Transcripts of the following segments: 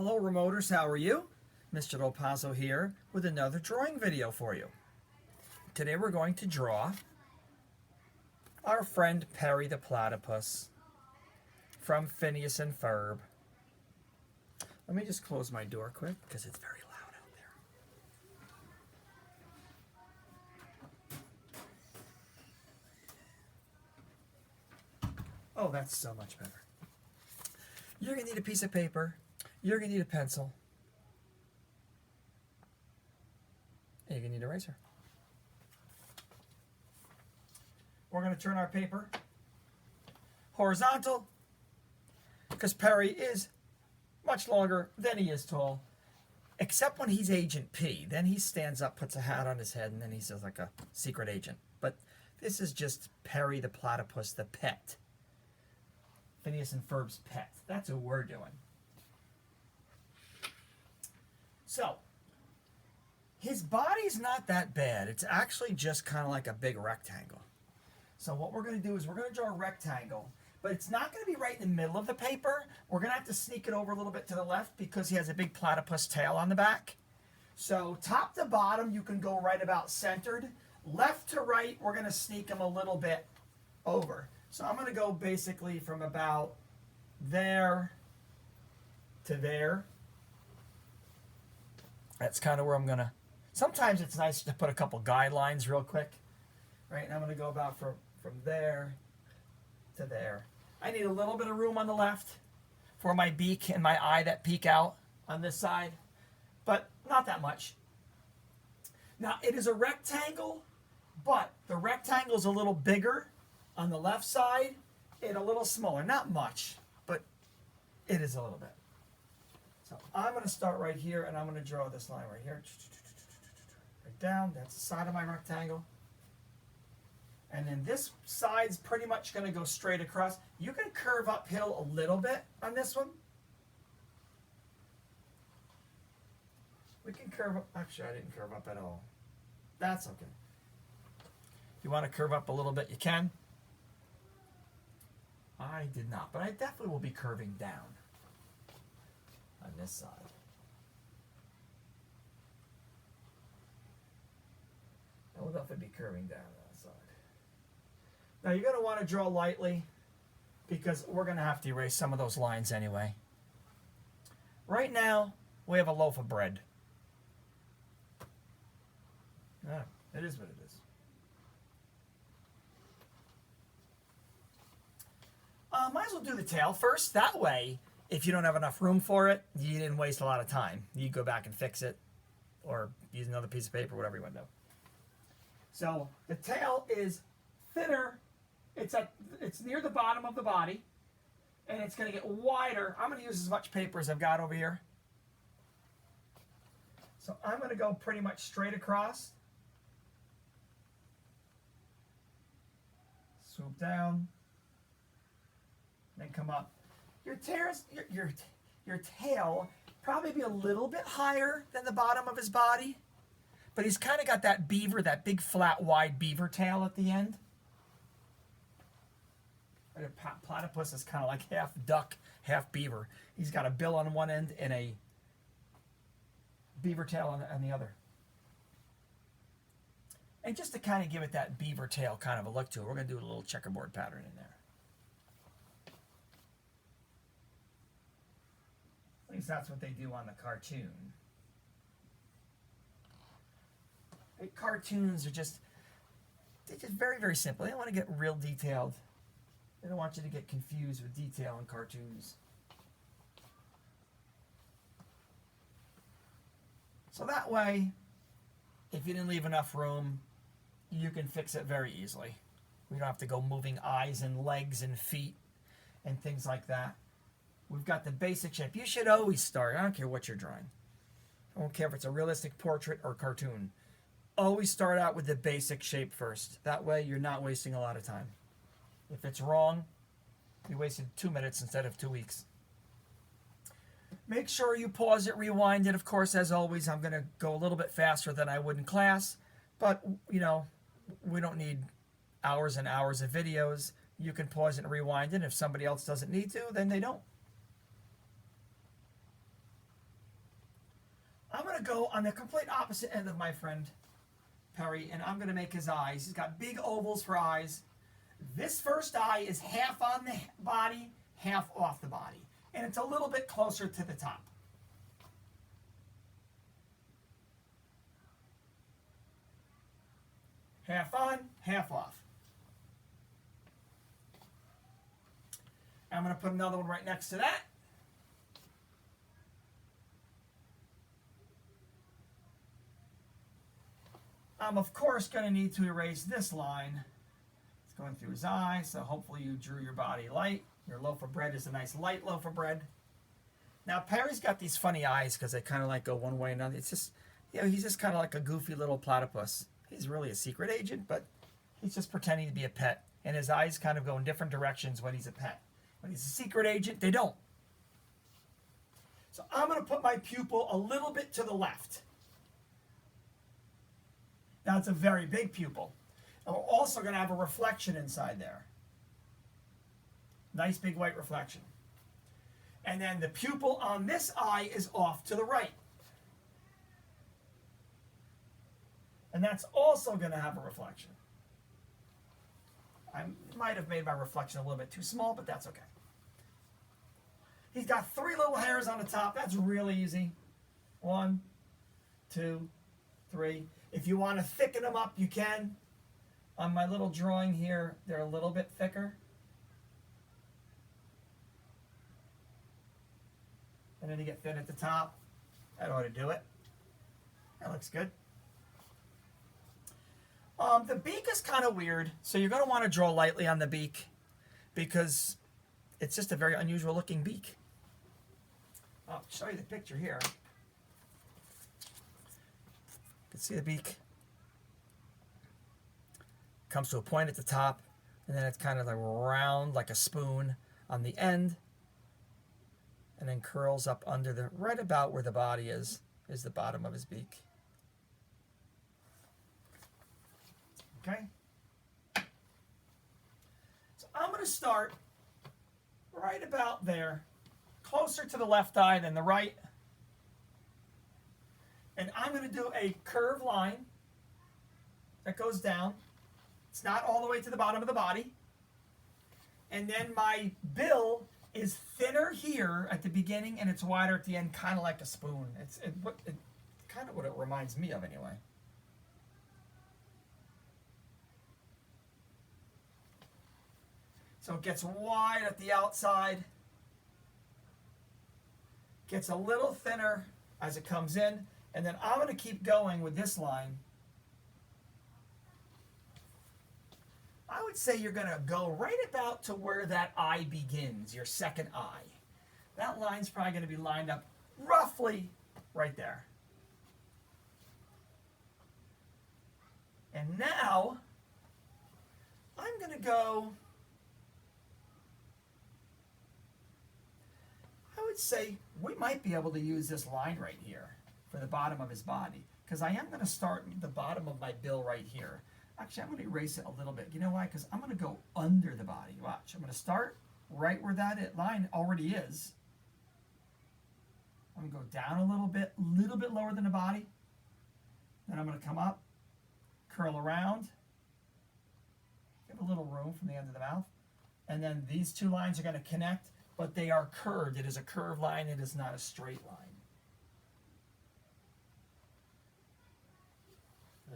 Hello remoters, how are you? Mr. Lopazzo here with another drawing video for you. Today we're going to draw our friend Perry the Platypus from Phineas and Ferb. Let me just close my door quick because it's very loud out there. Oh, that's so much better. You're going to need a piece of paper. You're going to need a pencil. And you're going to need an eraser. We're going to turn our paper horizontal because Perry is much longer than he is tall, except when he's Agent P. Then he stands up, puts a hat on his head, and then he's just like a secret agent. But this is just Perry the Platypus, the pet. Phineas and Ferb's pet. That's what we're doing. So, his body's not that bad. It's actually just kind of like a big rectangle. So what we're going to do is we're going to draw a rectangle, but it's not going to be right in the middle of the paper. We're going to have to sneak it over a little bit to the left because he has a big platypus tail on the back. So top to bottom, you can go right about centered. Left to right, we're going to sneak him a little bit over. So I'm going to go basically from about there to there. That's kind of where I'm going to... Sometimes it's nice to put a couple guidelines real quick. Right, and I'm going to go about from there to there. I need a little bit of room on the left for my beak and my eye that peek out on this side, but not that much. Now, it is a rectangle, but the rectangle is a little bigger on the left side and a little smaller. Not much, but it is a little bit. So I'm going to start right here, and I'm going to draw this line right here. Right down. That's the side of my rectangle. And then this side's pretty much going to go straight across. You can curve uphill a little bit on this one. We can curve up. Actually, I didn't curve up at all. That's okay. If you want to curve up a little bit, you can. I did not, but I definitely will be curving down on this side. I will definitely be curving down on that side. Now you're going to want to draw lightly because we're going to have to erase some of those lines anyway. Right now, we have a loaf of bread. Yeah, it is what it is. Might as well do the tail first. That way, if you don't have enough room for it, you didn't waste a lot of time. You go back and fix it or use another piece of paper, whatever you want to do. So the tail is thinner. It's near the bottom of the body, and it's going to get wider. I'm going to use as much paper as I've got over here. So I'm going to go pretty much straight across. Swoop down. Then come up. Your tail probably be a little bit higher than the bottom of his body, but he's kind of got that beaver, that big flat wide beaver tail at the end. A platypus is kind of like half duck, half beaver. He's got a bill on one end and a beaver tail on the other. And just to kind of give it that beaver tail kind of a look to it, we're going to do a little checkerboard pattern in there. At least that's what they do on the cartoon. Cartoons are they're just very, very simple. They don't want to get real detailed. They don't want you to get confused with detail in cartoons. So that way, if you didn't leave enough room, you can fix it very easily. We don't have to go moving eyes and legs and feet and things like that. We've got the basic shape. You should always start. I don't care what you're drawing. I don't care if it's a realistic portrait or cartoon. Always start out with the basic shape first. That way you're not wasting a lot of time. If it's wrong, you wasted 2 minutes instead of 2 weeks. Make sure you pause it, rewind it. Of course, as always, I'm going to go a little bit faster than I would in class. But, you know, we don't need hours and hours of videos. You can pause it and rewind it. If somebody else doesn't need to, then they don't. to go on the complete opposite end of my friend Perry, and I'm going to make his eyes. He's got big ovals for eyes. This first eye is half on the body, half off the body, and it's a little bit closer to the top. Half on, half off. I'm going to put another one right next to that. I'm of course going to need to erase this line. It's going through his eye, so hopefully you drew your body light. Your loaf of bread is a nice light loaf of bread. Now Perry's got these funny eyes because they kind of like go one way and another. It's just, he's just kind of like a goofy little platypus. He's really a secret agent, but he's just pretending to be a pet. And his eyes kind of go in different directions when he's a pet. When he's a secret agent, they don't. So I'm going to put my pupil a little bit to the left. Now it's a very big pupil. And we're also going to have a reflection inside there. Nice big white reflection. And then the pupil on this eye is off to the right. And that's also going to have a reflection. I might have made my reflection a little bit too small, but that's okay. He's got 3 little hairs on the top. That's really easy. 1, 2, 3. If you want to thicken them up, you can. On my little drawing here, they're a little bit thicker. And then you get thin at the top. That ought to do it. That looks good. The beak is kind of weird, so you're going to want to draw lightly on the beak because it's just a very unusual looking beak. I'll show you the picture here. You can see the beak. Comes to a point at the top, and then it's kind of like round like a spoon on the end, and then curls up under the, right about where the body is the bottom of his beak. Okay? So I'm going to start right about there, closer to the left eye than the right. And I'm going to do a curved line that goes down. It's not all the way to the bottom of the body. And then my bill is thinner here at the beginning and it's wider at the end, kind of like a spoon. It's kind of what it reminds me of anyway. So it gets wide at the outside, gets a little thinner as it comes in, and then I'm going to keep going with this line. I would say you're going to go right about to where that eye begins, your second eye. That line's probably going to be lined up roughly right there. And now I'm going to go, I would say we might be able to use this line right here for the bottom of his body, because I am going to start the bottom of my bill right here. Actually, I'm going to erase it a little bit. You know why? Because I'm going to go under the body. Watch. I'm going to start right where that line already is. I'm going to go down a little bit lower than the body. Then I'm going to come up, curl around, give a little room from the end of the mouth. And then these two lines are going to connect, but they are curved. It is a curved line. It is not a straight line.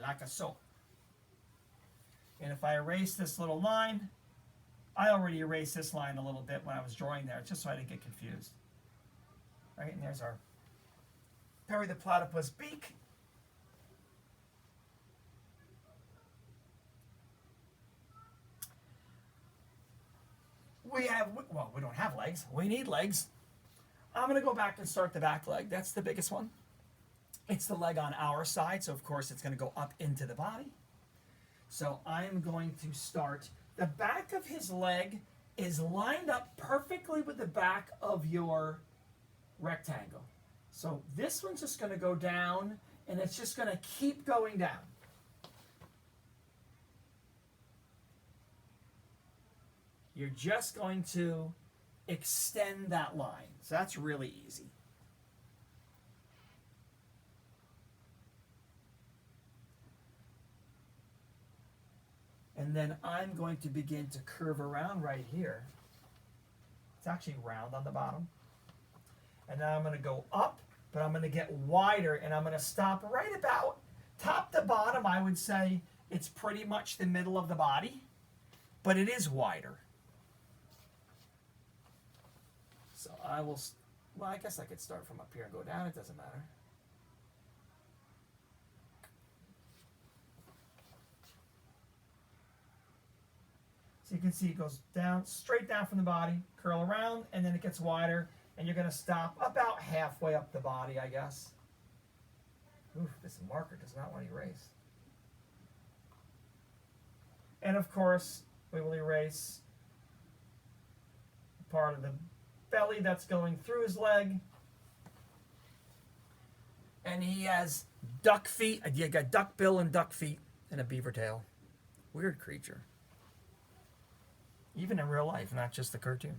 Like a so. And if I erase this little line, I already erased this line a little bit when I was drawing there, just so I didn't get confused. Right, and there's our Perry the Platypus beak. We don't have legs. We need legs. I'm going to go back and start the back leg. That's the biggest one. It's the leg on our side, so of course it's going to go up into the body. So I'm going to start, the back of his leg is lined up perfectly with the back of your rectangle. So this one's just going to go down, and it's just going to keep going down. You're just going to extend that line. So that's really easy. And then I'm going to begin to curve around right here. It's actually round on the bottom. And then I'm going to go up, but I'm going to get wider, and I'm going to stop right about top to bottom. I would say it's pretty much the middle of the body, but it is wider. So I will, well, I guess I could start from up here and go down. It doesn't matter. So you can see it goes down, straight down from the body, curl around, and then it gets wider, and you're going to stop about halfway up the body, I guess. Oof, this marker does not want to erase. And of course, we will erase part of the belly that's going through his leg. And he has duck feet. You got duck bill and duck feet and a beaver tail. Weird creature. Even in real life, not just the cartoon.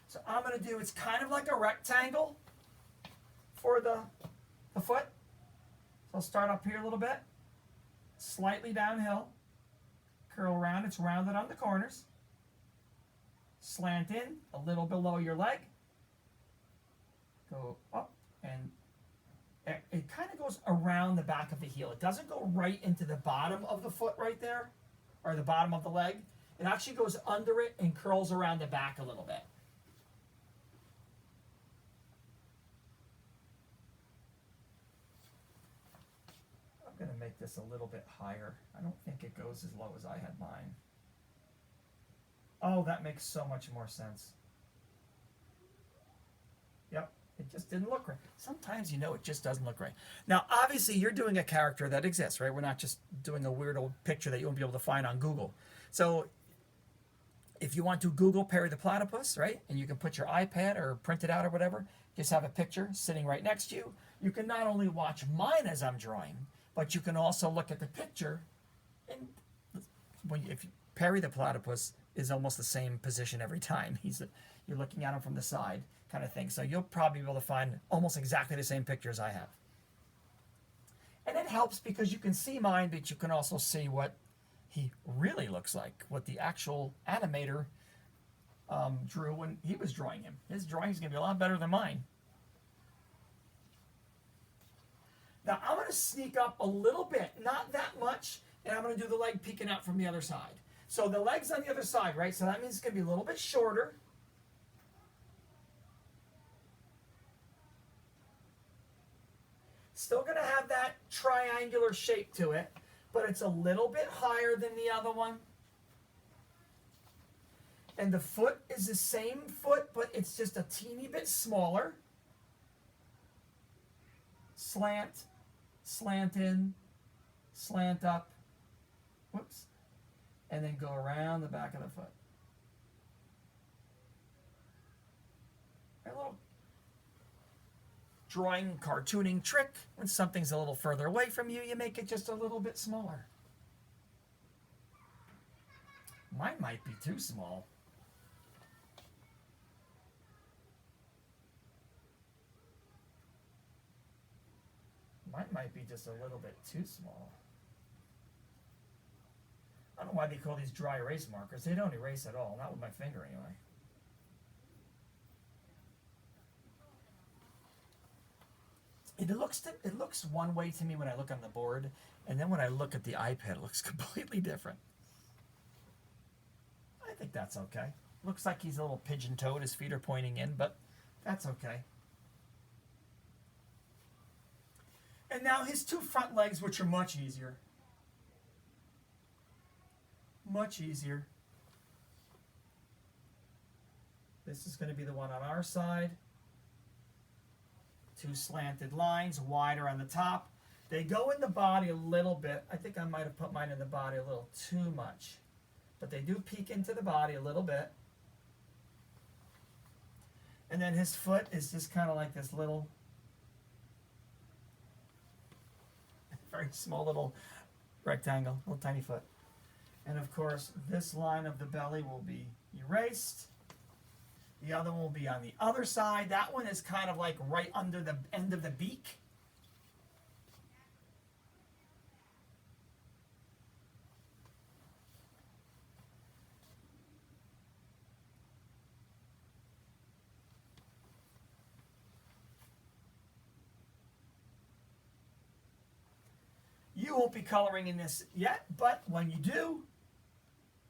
So I'm going to do, it's kind of like a rectangle for the foot. So I'll start up here a little bit, slightly downhill, curl around, it's rounded on the corners, slant in a little below your leg, go up, and it kind of goes around the back of the heel. It doesn't go right into the bottom of the foot right there, or the bottom of the leg. It actually goes under it and curls around the back a little bit. I'm going to make this a little bit higher. I don't think it goes as low as I had mine. Oh, that makes so much more sense. Yep, it just didn't look right. Sometimes, it just doesn't look right. Now, obviously, you're doing a character that exists, right? We're not just doing a weird old picture that you won't be able to find on Google. So if you want to Google Perry the Platypus, right, and you can put your iPad or print it out or whatever, just have a picture sitting right next to you. You can not only watch mine as I'm drawing, but you can also look at the picture. And if Perry the Platypus is almost the same position every time. You're looking at him from the side kind of thing. So you'll probably be able to find almost exactly the same picture as I have. And it helps because you can see mine, but you can also see what he really looks like, what the actual animator drew when he was drawing him. His drawing is going to be a lot better than mine. Now I'm going to sneak up a little bit, not that much, and I'm going to do the leg peeking out from the other side. So the leg's on the other side, right? So that means it's going to be a little bit shorter. Still going to have that triangular shape to it, but it's a little bit higher than the other one. And the foot is the same foot, but it's just a teeny bit smaller. Slant, slant in, slant up, whoops, and then go around the back of the foot. A little drawing, cartooning trick. When something's a little further away from you, you make it just a little bit smaller. Mine might be too small. Mine might be just a little bit too small. I don't know why they call these dry erase markers. They don't erase at all, not with my finger anyway. It looks one way to me when I look on the board, and then when I look at the iPad, it looks completely different. I think that's okay. Looks like he's a little pigeon-toed, his feet are pointing in, but that's okay. And now his two front legs, which are much easier. Much easier. This is going to be the one on our side. Two slanted lines, wider on the top. They go in the body a little bit. I think I might have put mine in the body a little too much. But they do peek into the body a little bit. And then his foot is just kind of like this little, very small little rectangle, little tiny foot. And of course, this line of the belly will be erased. The other one will be on the other side. That one is kind of like right under the end of the beak. You won't be coloring in this yet, but when you do,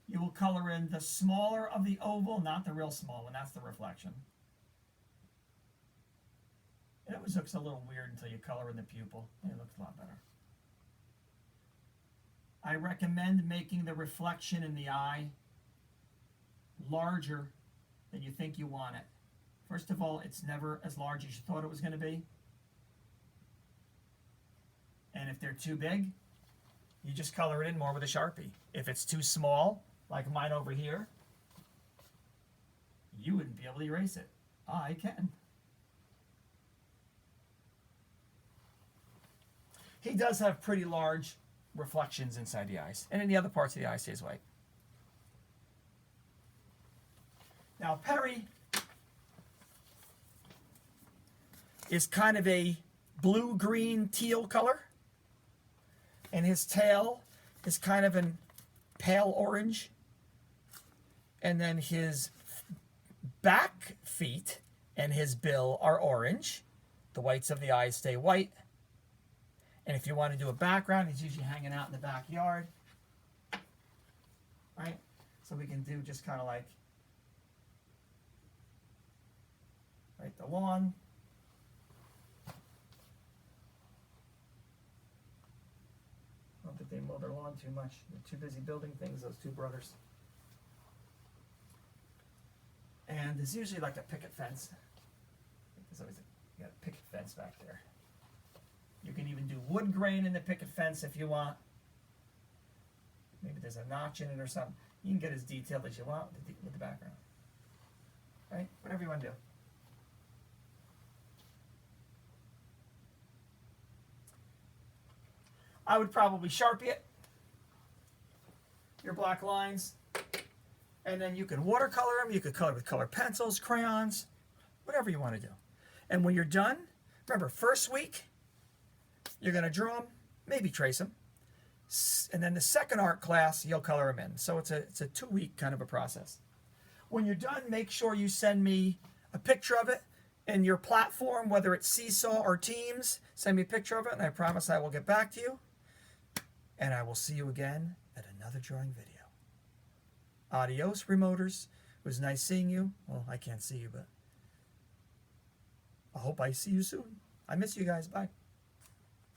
you will color in the smaller of the oval, not the real small one. That's the reflection. It always looks a little weird until you color in the pupil. It looks a lot better. I recommend making the reflection in the eye larger than you think you want it. First of all, it's never as large as you thought it was going to be. And if they're too big, you just color it in more with a Sharpie. If it's too small, like mine over here, you wouldn't be able to erase it. I can. He does have pretty large reflections inside the eyes, and in the other parts of the eye stays white. Now Perry is kind of a blue-green teal color, and his tail is kind of an pale orange, and then his back feet and his bill are orange. The whites of the eyes stay white. And if you want to do a background, he's usually hanging out in the backyard. Right? So we can do just kind of like right, the lawn. Not that they mow their lawn too much. They're too busy building things, those two brothers. And there's usually like a picket fence. There's always you got a picket fence back there. You can even do wood grain in the picket fence if you want. Maybe there's a notch in it or something. You can get as detailed as you want with the background. Right? Whatever you want to do. I would probably Sharpie it, your black lines, and then you can watercolor them. You could color with colored pencils, crayons, whatever you want to do. And when you're done, remember, first week, you're going to draw them, maybe trace them, and then the second art class, you'll color them in. So it's a 2-week kind of a process. When you're done, make sure you send me a picture of it in your platform, whether it's Seesaw or Teams. Send me a picture of it, and I promise I will get back to you. And I will see you again at another drawing video. Adios, remoters. It was nice seeing you. Well, I can't see you, but I hope I see you soon. I miss you guys. Bye.